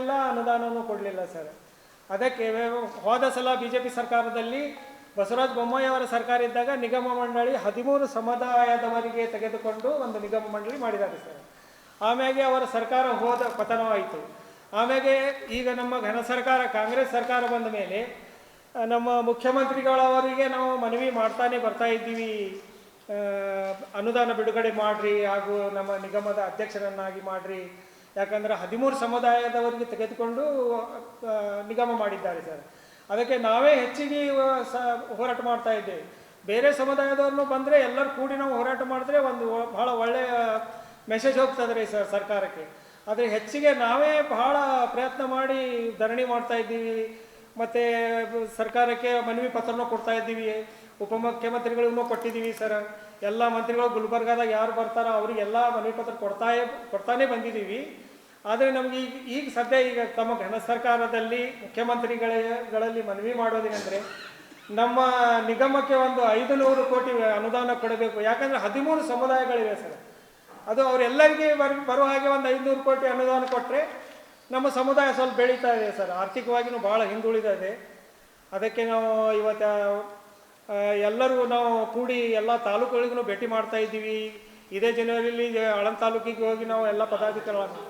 ಕೊಡಲಿಲ್ಲ, ಅನುದಾನವೂ ಕೊಡಲಿಲ್ಲ ಸರ್. ಅದಕ್ಕೆ ಹೋದ ಸಲ BJP ಸರ್ಕಾರದಲ್ಲಿ ಬಸವರಾಜ ಬೊಮ್ಮಾಯಿ ಅವರ ಸರ್ಕಾರ ಇದ್ದಾಗ ನಿಗಮ ಮಂಡಳಿ 13 ಸಮುದಾಯದವರಿಗೆ ತೆಗೆದುಕೊಂಡು ಒಂದು ನಿಗಮ ಮಂಡಳಿ ಮಾಡಿದ್ದಾರೆ ಸರ್. ಆಮೇಲೆ ಅವರ ಸರ್ಕಾರ ಪತನವಾಯಿತು. ಆಮೇಲೆ ಈಗ ನಮ್ಮ ಘನ ಸರ್ಕಾರ ಕಾಂಗ್ರೆಸ್ ಸರ್ಕಾರ ಬಂದ ಮೇಲೆ ನಮ್ಮ ಮುಖ್ಯಮಂತ್ರಿಗಳವರಿಗೆ ನಾವು ಮನವಿ ಮಾಡ್ತಾನೆ ಬರ್ತಾ ಇದ್ದೀವಿ, ಅನುದಾನ ಬಿಡುಗಡೆ ಮಾಡಿರಿ ಹಾಗೂ ನಮ್ಮ ನಿಗಮದ ಅಧ್ಯಕ್ಷರನ್ನಾಗಿ ಮಾಡಿರಿ. ಯಾಕಂದರೆ 13 ಸಮುದಾಯದವರಿಗೆ ತೆಗೆದುಕೊಂಡು ನಿಗಮ ಮಾಡಿದ್ದಾರೆ ಸರ್. ಅದಕ್ಕೆ ನಾವೇ ಹೆಚ್ಚಿಗೆ ಹೋರಾಟ ಮಾಡ್ತಾ ಇದ್ದೇವೆ. ಬೇರೆ ಸಮುದಾಯದವ್ರನ್ನು ಬಂದರೆ ಎಲ್ಲರೂ ಕೂಡಿ ನಾವು ಹೋರಾಟ ಮಾಡಿದ್ರೆ ಒಂದು ಭಾಳ ಒಳ್ಳೆಯ ಮೆಸೇಜ್ ಹೋಗ್ತದೆ ರೀ ಸರ್ ಸರ್ಕಾರಕ್ಕೆ. ಆದರೆ ಹೆಚ್ಚಿಗೆ ನಾವೇ ಬಹಳ ಪ್ರಯತ್ನ ಮಾಡಿ ಧರಣಿ ಮಾಡ್ತಾ ಇದ್ದೀವಿ, ಮತ್ತು ಸರ್ಕಾರಕ್ಕೆ ಮನವಿ ಪತ್ರನೂ ಕೊಡ್ತಾ ಇದ್ದೀವಿ, ಉಪಮುಖ್ಯಮಂತ್ರಿಗಳಿಗೂ ಕೊಟ್ಟಿದ್ದೀವಿ ಸರ್. ಎಲ್ಲ ಮಂತ್ರಿಗಳು ಗುಲ್ಬರ್ಗಾದಾಗ ಯಾರು ಬರ್ತಾರೋ ಅವರಿಗೆಲ್ಲ ಮನವಿ ಪತ್ರ ಕೊಡ್ತಾನೆ ಬಂದಿದ್ದೀವಿ. ಆದರೆ ನಮಗೆ ಈಗ ಸದ್ಯ ಈಗ ತಮ್ಮ ಘನ ಸರ್ಕಾರದಲ್ಲಿ ಮುಖ್ಯಮಂತ್ರಿಗಳಲ್ಲಿ ಮನವಿ ಮಾಡೋದೇನೆಂದರೆ ನಮ್ಮ ನಿಗಮಕ್ಕೆ ಒಂದು 500 ಕೋಟಿ ಅನುದಾನ ಕೊಡಬೇಕು. ಯಾಕಂದರೆ 13 ಸಮುದಾಯಗಳಿವೆ ಸರ್. ಅದು ಅವರೆಲ್ಲರಿಗೆ ಬರುವ ಹಾಗೆ ಒಂದು 500 ಕೋಟಿ ಅನುದಾನ ಕೊಟ್ಟರೆ ನಮ್ಮ ಸಮುದಾಯ ಸ್ವಲ್ಪ ಬೆಳೀತಾ ಇದೆ ಸರ್. ಆರ್ಥಿಕವಾಗಿಯೂ ಭಾಳ ಹಿಂದುಳಿದಿದೆ. ಅದಕ್ಕೆ ನಾವು ಇವತ್ತು ಎಲ್ಲರೂ ನಾವು ಕೂಡಿ ಎಲ್ಲ ತಾಲೂಕುಗಳಿಗೂ ಭೇಟಿ ಮಾಡ್ತಾ ಇದ್ದೀವಿ. ಇದೇ ಜನವರಿಯಲ್ಲಿ ಆಳಂದ ತಾಲೂಕಿಗೆ ಹೋಗಿ ನಾವು ಎಲ್ಲ ಪದಾಧಿಕಾರಿಗಳನ್ನು